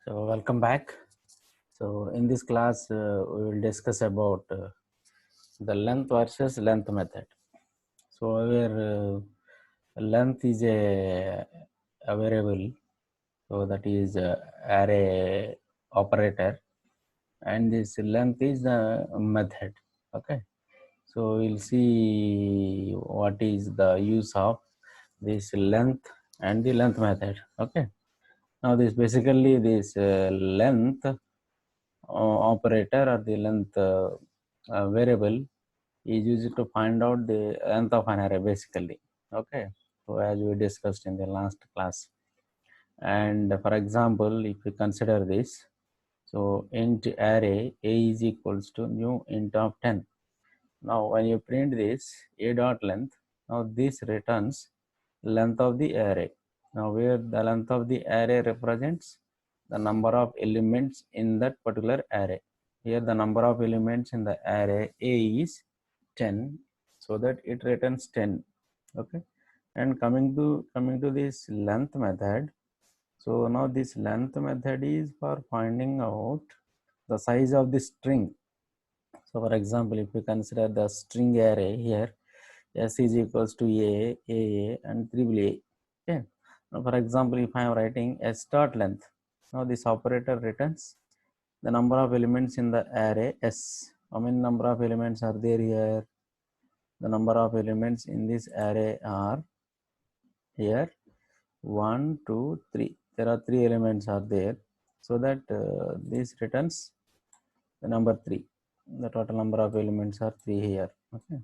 So welcome back. So in this class, we will discuss about the length versus length method. So where length is a variable, so that is array operator, and this length is the method. Okay. So we'll see what is the use of this length and the length method. Okay. Now this basically this length operator or the length variable is used to find out the length of an array basically. Okay, so as we discussed in the last class, and for example, if we consider this, so int array a is equals to new int of 10. Now when you print this a dot length, now this returns length of the array. Now where the length of the array represents the number of elements in that particular array. Here the number of elements in the array a is 10, so that it returns 10. Okay, and coming to this length method. So now this length method is for finding out the size of the string. So for example, if we consider the string array here, s is equals to a, and triple a. Okay. Now for example, if I am writing s dot length, now this operator returns the number of elements in the array s. How many number of elements are there here? The number of elements in this array are here 1, 2, 3. There are 3 elements are there, so that this returns the number 3. The total number of elements are 3 here. Okay.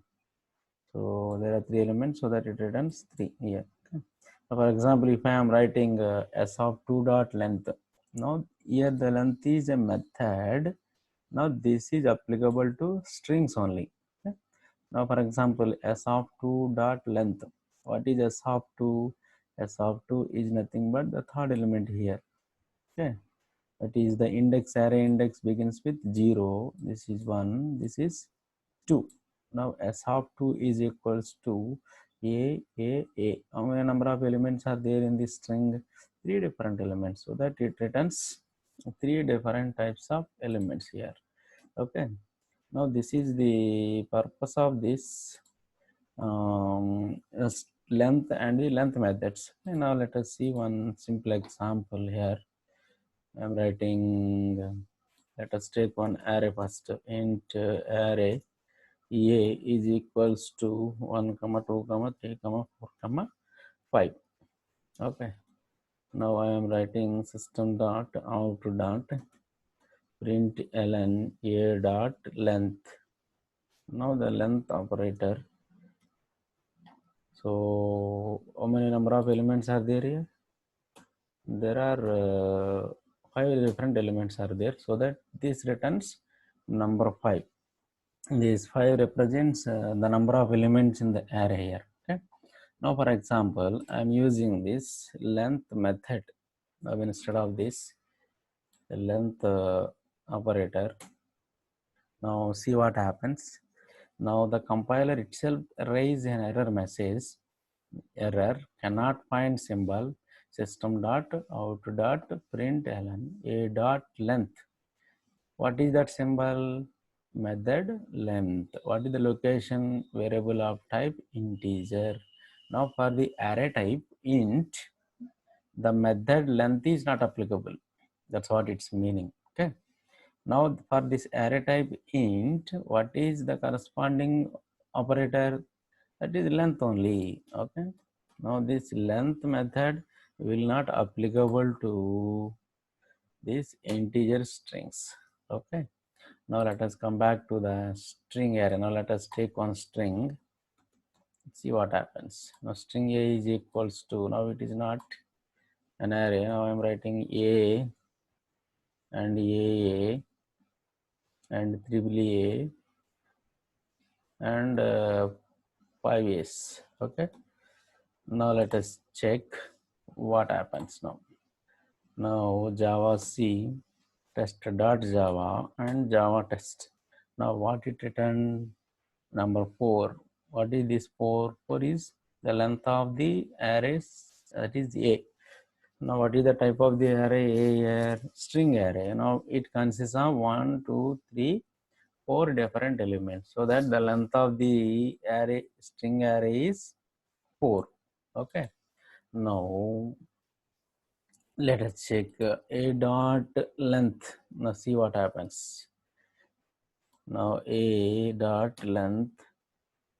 So there are 3 elements, so that it returns 3 here. Okay. So for example, if I am writing s of 2 dot length, now here the length is a method. Now this is applicable to strings only. Okay. Now for example, s of 2 dot length. What is s of 2? S of 2 is nothing but the third element here. Okay. That is the index, array index begins with 0. This is 1. This is 2. Now s of 2 is equals to a. How many number of elements are there in this string? 3 different elements, so that it returns 3 different types of elements here. Okay. Now this is the purpose of this length and the length methods. And now let us see one simple example here. I am writing, let us take one array first. Int array a is equals to 1, 2, 3, 4, 5. Okay. Now I am writing system dot out dot print ln a dot length. Now the length operator. So how many number of elements are there here? There are 5 different elements are there, so that this returns number 5. This 5 represents the number of elements in the array here. Okay. Now for example, I am using this length method. Now instead of this the length operator, now see what happens. Now the compiler itself raise an error message. Error, cannot find symbol system dot out dot println a dot length. What is that symbol? Method length. What is the location? Variable of type integer. Now for the array type int, the method length is not applicable. That's what it's meaning. Okay. Now for this array type int, what is the corresponding operator? That is length only. Okay. Now this length method will not applicable to these integer strings. Okay. Now let us come back to the string array. Now let us take one string. See what happens. Now string a is equals to, now it is not an array. Now I am writing a and a and triple a and 5s. Okay. Now let us check what happens now. Now Java C test.java and Java test. Now what it returned? Number 4. What is this 4? 4 is the length of the arrays, that is a. Now, what is the type of the array? String array. Now, it consists of 1, 2, 3, 4 different elements. So that the length of the array, string array is 4. Okay. Now, let us check a dot length. Now, see what happens. Now, a dot length.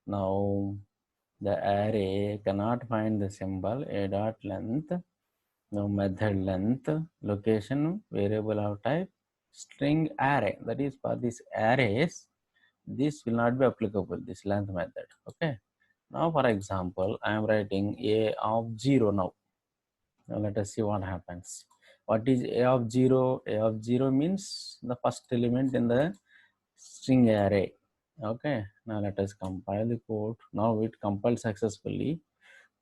Now, the array cannot find the symbol a dot length. Now, method length, location, variable of type, string array. That is for these arrays, this will not be applicable, this length method. Okay. Now, for example, I am writing a of 0 now. Now, let us see what happens. What is a of 0? A of 0 means the first element in the string array. Okay. Now, let us compile the code. Now, it compiled successfully.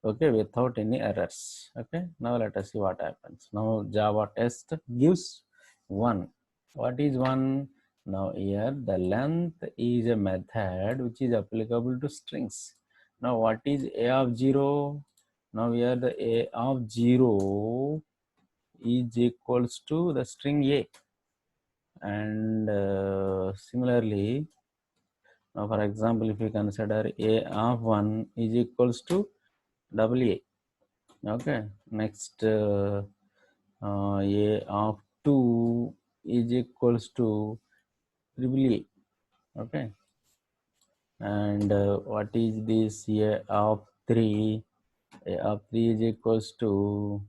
Okay, without any errors. Okay, now let us see what happens. Now Java test gives 1. What is 1? Now here the length is a method which is applicable to strings. Now what is a of 0? Now here the a of 0 is equals to the string a, and similarly, now for example, if you consider a of 1 is equals to double a. Okay, next a of 2 is equals to triple a. Okay, and what is this a of 3? A of 3 is equals to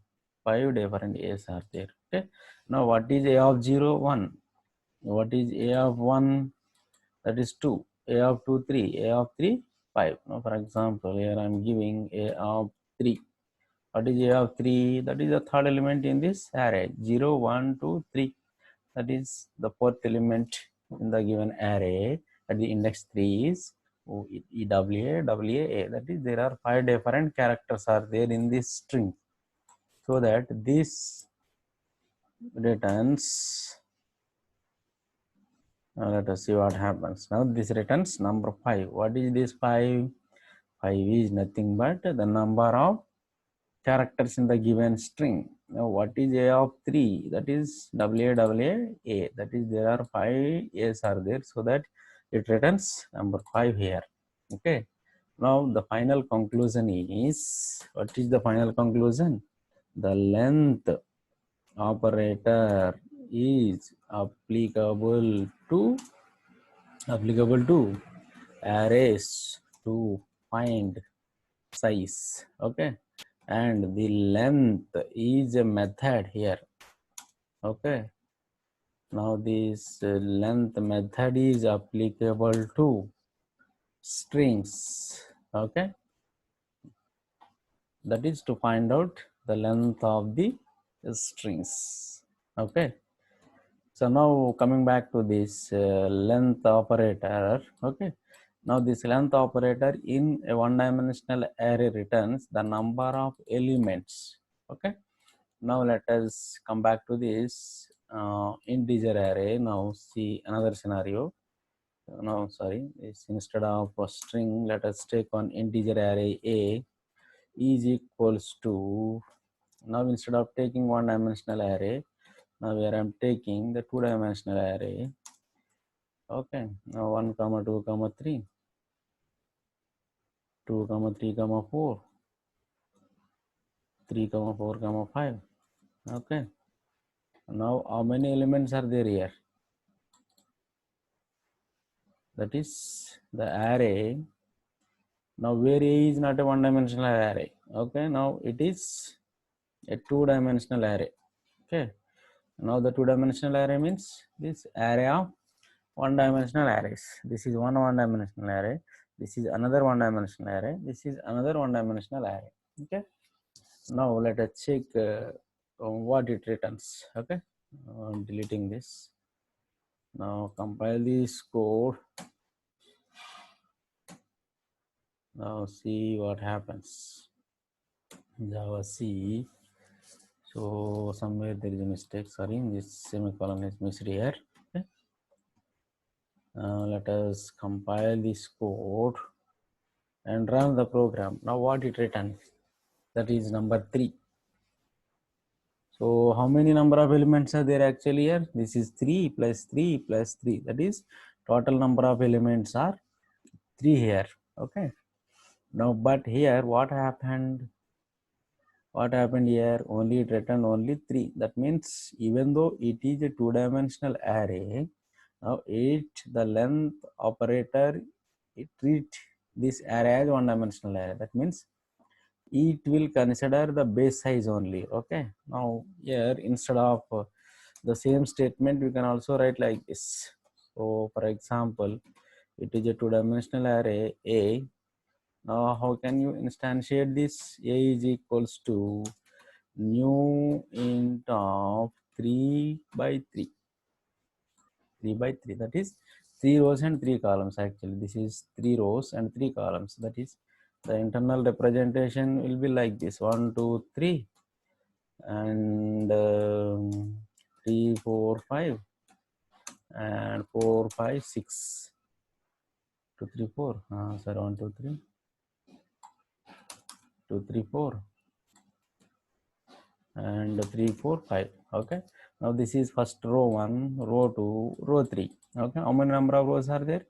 5 different a's are there. Okay, now what is a of 0? 1. What is a of 1? That is 2. A of 2, 3. A of 3, 5. Now for example, here I am giving a of 3. What is a of 3? That is the third element in this array. 0, 1, 2, 3. That is the fourth element in the given array. At the index 3 is EWA, WA. That is, there are 5 different characters are there in this string. So that this returns, let us see what happens. Now this returns number 5. What is this 5? 5 is nothing but the number of characters in the given string. Now what is a of 3? That is WA, WA. That is, there are 5 a's are there, so that it returns number 5 here. Okay. Now the final conclusion is, what is the final conclusion? The length operator is applicable to arrays to find size. Okay, and the length is a method here. Okay, now this length method is applicable to strings. Okay, that is to find out the length of the strings. Okay, so now coming back to this length operator. Okay, now this length operator in a one-dimensional array returns the number of elements. Okay, now let us come back to this integer array. Now see another scenario. No, sorry, it's instead of a string, let us take on integer array a is equals to, now instead of taking one-dimensional array, now here I'm taking the two-dimensional array. Okay, now 1, 2, 3, 2, 3, 4, 3, 4, 5. Okay, now how many elements are there here? That is the array. Now where a is not a one-dimensional array. Okay, now it is a two-dimensional array. Okay, now the two-dimensional array means this array of one-dimensional arrays. This is one-dimensional array. This is another one-dimensional array. This is another one-dimensional array. Okay. Now let us check what it returns. Okay. I'm deleting this. Now compile this code. Now see what happens. Java C. So somewhere there is a mistake. Sorry, this semicolon is missed here. Okay. Let us compile this code and run the program. Now what it returns? That is number 3. So how many number of elements are there actually here? This is 3 plus 3 plus 3. That is total number of elements are 3 here. Okay. Now, but here what happened? What happened here? Only it returned only 3. That means even though it is a two-dimensional array, now the length operator, it treat this array as one-dimensional array. That means it will consider the base size only. Okay. Now here instead of the same statement, we can also write like this. So for example, it is a two-dimensional array A. Now how can you instantiate this? A is equals to new int of 3 by 3. 3 by 3, that is 3 rows and 3 columns. Actually this is 3 rows and 3 columns. That is the internal representation will be like this: 1 2 3 and 3 4 5 and 4 5 6 2 3 4 sorry 1 2 3 2 3 4 and 3 4 5. Okay, now this is first row 1, row 2, row 3. Okay, how many number of rows are there?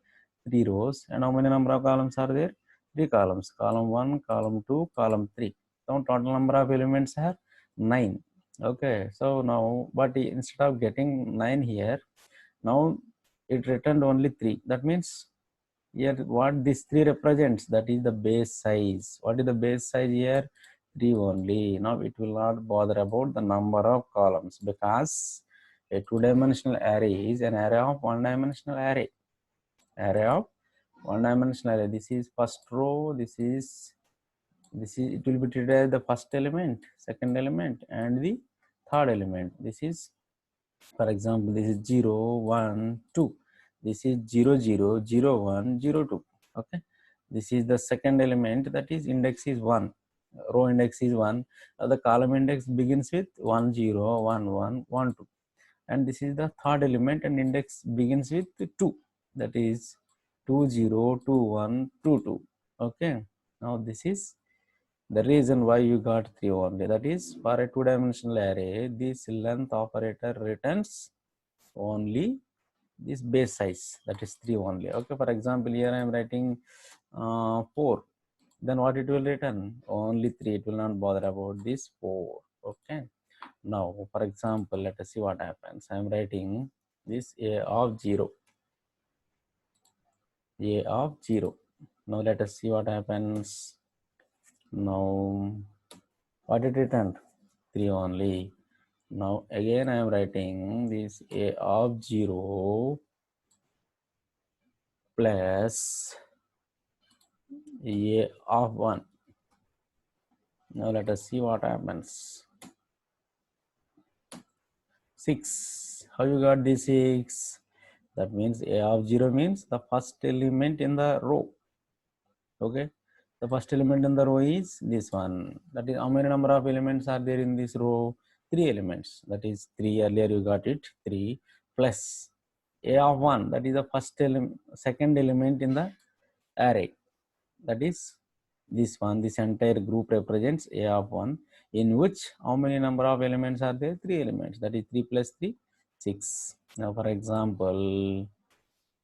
3 rows. And how many number of columns are there? 3 columns: column 1, column 2, column 3. So total number of elements are 9. Okay, so now but instead of getting 9 here, now it returned only 3. That means here what this 3 represents, that is the base size. What is the base size here? 3 only. Now it will not bother about the number of columns, because a two-dimensional array is an array of one-dimensional array. Array of one-dimensional array. This is first row. This is it will be treated as the first element, second element, and the third element. This is, for example, this is 0 1 2. This is 0 0 0 1 0 2. Okay, this is the second element, that is index is 1, row index is 1, the column index begins with 1 0 1 1 1 2, and this is the third element and index begins with 2, that is 2 0 2 1 2 2. Okay, now this is the reason why you got 3 only. That is, for a two-dimensional array, this length operator returns only this base size, that is 3 only. Okay, for example, here I am writing 4. Then what it will return? Only 3. It will not bother about this 4. Okay. Now, for example, let us see what happens. I am writing this A of 0. A of 0. Now, let us see what happens. Now, what it returned? 3 only. Now, again, I am writing this A of 0 plus A of 1. Now let us see what happens. 6. How you got this 6? That means A of 0 means the first element in the row. Okay, the first element in the row is this one. That is, how many number of elements are there in this row? 3 elements. That is 3. Earlier you got it, 3 plus A of 1. That is the second element in the array. That is this one. This entire group represents A of 1, in which how many number of elements are there? 3 elements. That is 3 plus 3, 6. Now for example,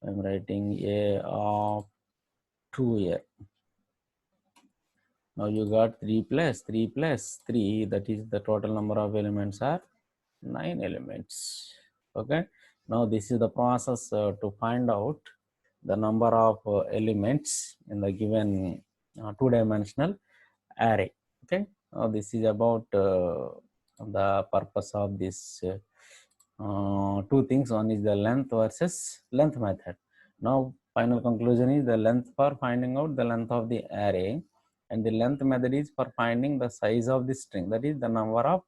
I am writing A of 2 here. Now you got 3 plus 3 plus 3, that is the total number of elements are 9 elements. Okay, now this is the process to find out the number of elements in the given two-dimensional array. Okay, now this is about the purpose of this two things. One is the length versus length method. Now final conclusion is the length for finding out the length of the array, and the length method is for finding the size of the string, that is the number of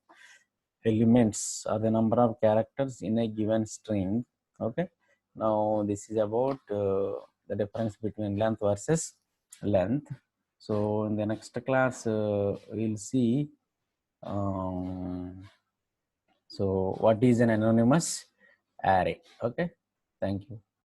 elements or the number of characters in a given string. Okay, now this is about the difference between length versus length. So in the next class we'll see so what is an anonymous array. Okay, thank you.